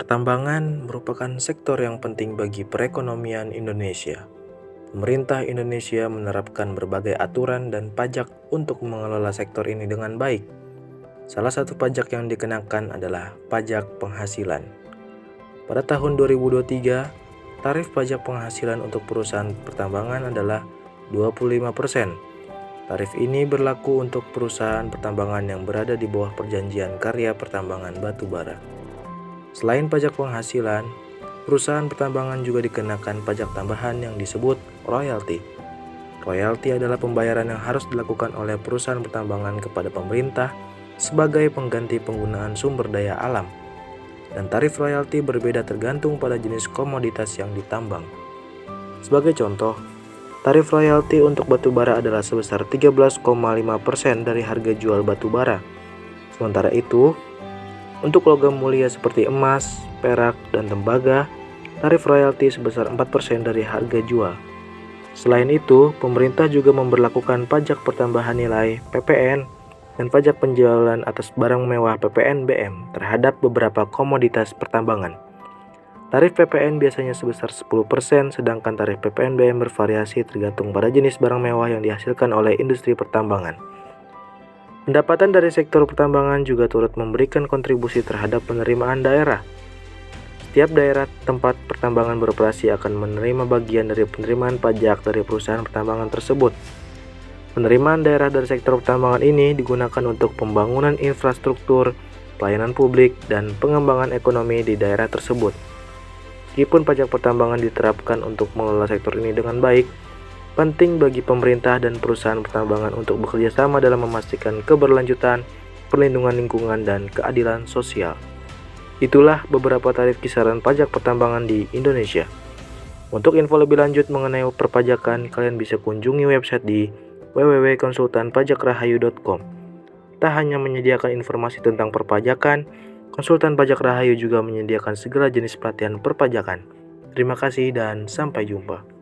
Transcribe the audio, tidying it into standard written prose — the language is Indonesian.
Pertambangan merupakan sektor yang penting bagi perekonomian Indonesia. Pemerintah Indonesia menerapkan berbagai aturan dan pajak untuk mengelola sektor ini dengan baik. Salah satu pajak yang dikenakan adalah pajak penghasilan. Pada tahun 2023, tarif pajak penghasilan untuk perusahaan pertambangan adalah 25%. Tarif ini berlaku untuk perusahaan pertambangan yang berada di bawah Perjanjian Karya Pertambangan Batubara. Selain pajak penghasilan, perusahaan pertambangan juga dikenakan pajak tambahan yang disebut royalti. Royalti adalah pembayaran yang harus dilakukan oleh perusahaan pertambangan kepada pemerintah sebagai pengganti penggunaan sumber daya alam. Dan tarif royalti berbeda tergantung pada jenis komoditas yang ditambang. Sebagai contoh, tarif royalti untuk batubara adalah sebesar 13,5% dari harga jual batubara. Sementara itu, untuk logam mulia seperti emas, perak, dan tembaga, tarif royalti sebesar 4% dari harga jual. Selain itu, pemerintah juga memberlakukan pajak pertambahan nilai (PPN) dan pajak penjualan atas barang mewah (PPNBM) terhadap beberapa komoditas pertambangan. Tarif PPN biasanya sebesar 10%, sedangkan tarif PPNBM bervariasi tergantung pada jenis barang mewah yang dihasilkan oleh industri pertambangan. Pendapatan dari sektor pertambangan juga turut memberikan kontribusi terhadap penerimaan daerah. Setiap daerah tempat pertambangan beroperasi akan menerima bagian dari penerimaan pajak dari perusahaan pertambangan tersebut. Penerimaan daerah dari sektor pertambangan ini digunakan untuk pembangunan infrastruktur, pelayanan publik, dan pengembangan ekonomi di daerah tersebut. Meskipun pajak pertambangan diterapkan untuk mengelola sektor ini dengan baik, penting bagi pemerintah dan perusahaan pertambangan untuk bekerja sama dalam memastikan keberlanjutan, perlindungan lingkungan, dan keadilan sosial. Itulah beberapa tarif kisaran pajak pertambangan di Indonesia. Untuk info lebih lanjut mengenai perpajakan, kalian bisa kunjungi website di www.konsultanpajakrahayu.com. Tak hanya menyediakan informasi tentang perpajakan, Konsultan Pajak Rahayu juga menyediakan segala jenis pelatihan perpajakan. Terima kasih dan sampai jumpa.